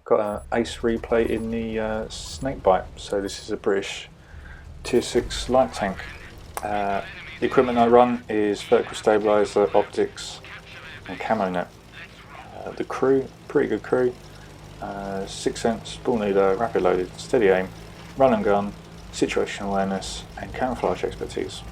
got an ace replay in the Snakebite. So this is a British Tier 6 light tank. The equipment I run is vertical stabilizer, optics and camo net. The crew, pretty good crew. 6 cents, ball leader, rapid loaded, steady aim, run and gun, situational awareness and camouflage expertise.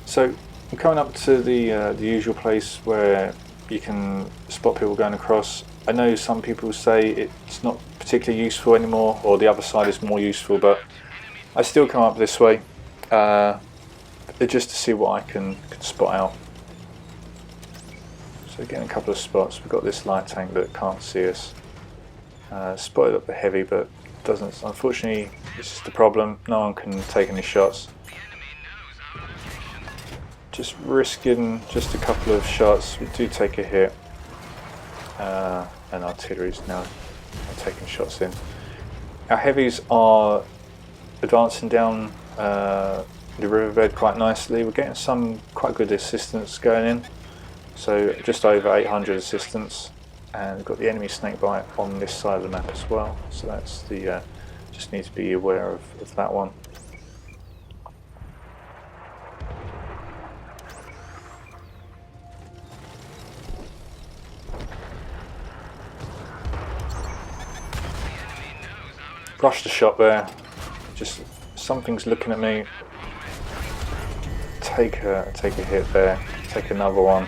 So I'm coming up to the usual place where you can spot people going across. I know some people say it's not particularly useful anymore, or the other side is more useful, but I still come up this way just to see what I can spot out. So getting a couple of spots. We've got this light tank that can't see us. Spotted up the heavy, but doesn't. Unfortunately, this is the problem. No one can take any shots. Just risking just a couple of shots. We do take a hit, and artillery's now taking shots in. Our heavies are advancing down the riverbed quite nicely. We're getting some quite good assistance going in. So just over 800 assistance, and we've got the enemy Snakebite on this side of the map as well. So that's the just need to be aware of that one. Rushed the shot there. Just something's looking at me. Take a hit there. Take another one.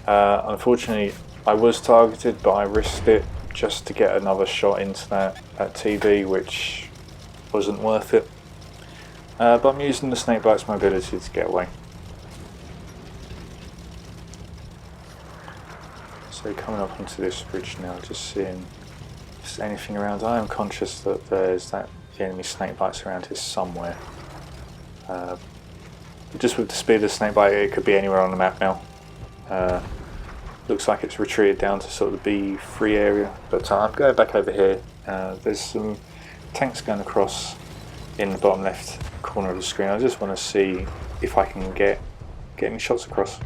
Unfortunately, I was targeted, but I risked it just to get another shot into that TB, which wasn't worth it. But I'm using the Snakebite's mobility to get away. So coming up onto this ridge now, just seeing if there's anything around. I am conscious that there's the enemy Snakebites around here somewhere. Just with the speed of the Snakebite, it could be anywhere on the map now. Looks like it's retreated down to sort of the B3 area, but I'm going back over here. There's some tanks going across in the bottom left corner of the screen. I just want to see if I can get any shots across.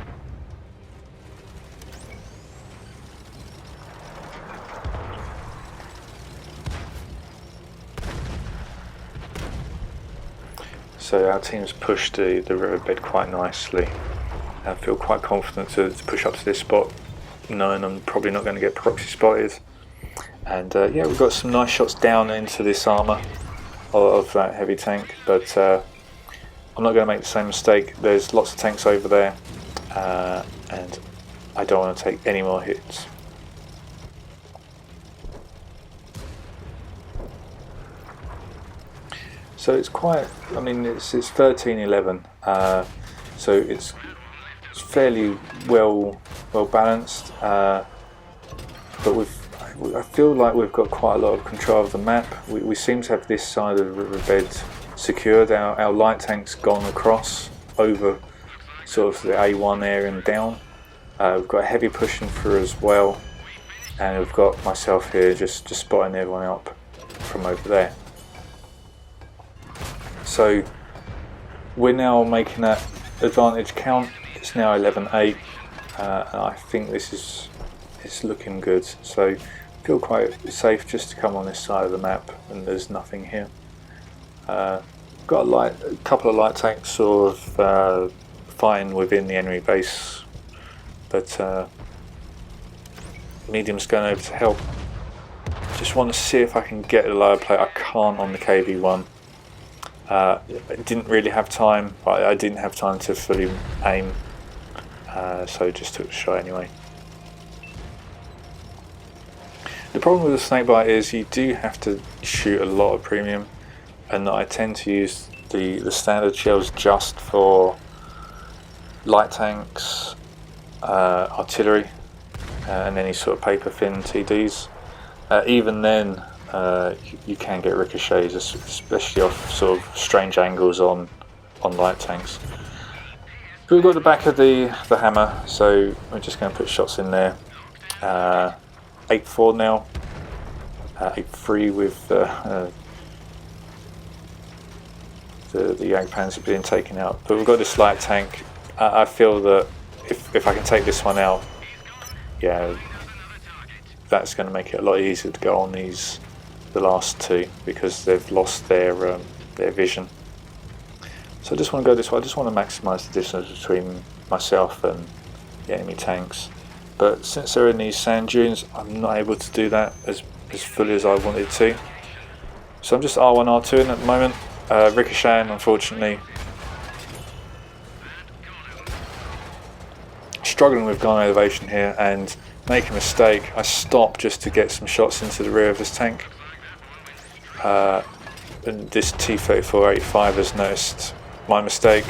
So our team's pushed the riverbed quite nicely. I feel quite confident to push up to this spot, knowing I'm probably not going to get proxy spotted. And yeah, we've got some nice shots down into this armour of that heavy tank, but I'm not going to make the same mistake. There's lots of tanks over there, and I don't want to take any more hits. So it's quite, I mean, it's 13-11, so it's fairly well balanced, but I feel like we've got quite a lot of control of the map. We seem to have this side of the riverbed secured. Our light tank's gone across over sort of the A1 area and down. We've got a heavy pushing through as well, and we've got myself here just spotting everyone up from over there. So we're now making that advantage count. It's now 11-8, and I think this is looking good. So I feel quite safe just to come on this side of the map, and there's nothing here. Got a couple of light tanks sort of fighting within the enemy base, but medium's going over to help. Just want to see if I can get a lower plate. I can't on the KV1. I didn't really have time, but I didn't have time to fully aim, so just took the shot anyway. The problem with the Snakebite is you do have to shoot a lot of premium, and I tend to use the standard shells just for light tanks, artillery, and any sort of paper thin TDs. Even then, you can get ricochets, especially off sort of strange angles on light tanks. But we've got the back of the hammer, so we're just going to put shots in there. 8-4 now, 8-3 with the Jagdpanzer being taken out. But we've got this light tank. I feel that if I can take this one out, yeah, that's going to make it a lot easier to go on the last two, because they've lost their vision. So I just want to go this way. I just want to maximise the distance between myself and the enemy tanks. But since they're in these sand dunes, I'm not able to do that as fully as I wanted to. So I'm just R1, R2 in at the moment, ricocheting, unfortunately. Struggling with gun elevation here and make a mistake. I stop just to get some shots into the rear of this tank. And this T-34-85 has noticed my mistake.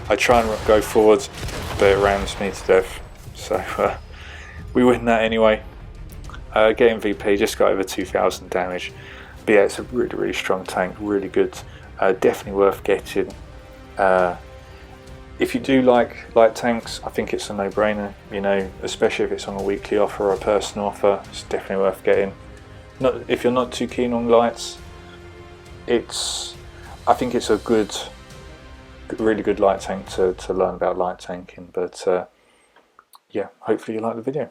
I try and go forward, but it rams me to death. So we win that anyway. Getting VP, just got over 2,000 damage. But yeah, it's a really strong tank, really good. Definitely worth getting. If you do like light tanks, I think it's a no-brainer. You know, especially if it's on a weekly offer or a personal offer, it's definitely worth getting. If you're not too keen on lights, I think it's a really good light tank to learn about light tanking. But yeah, hopefully you like the video.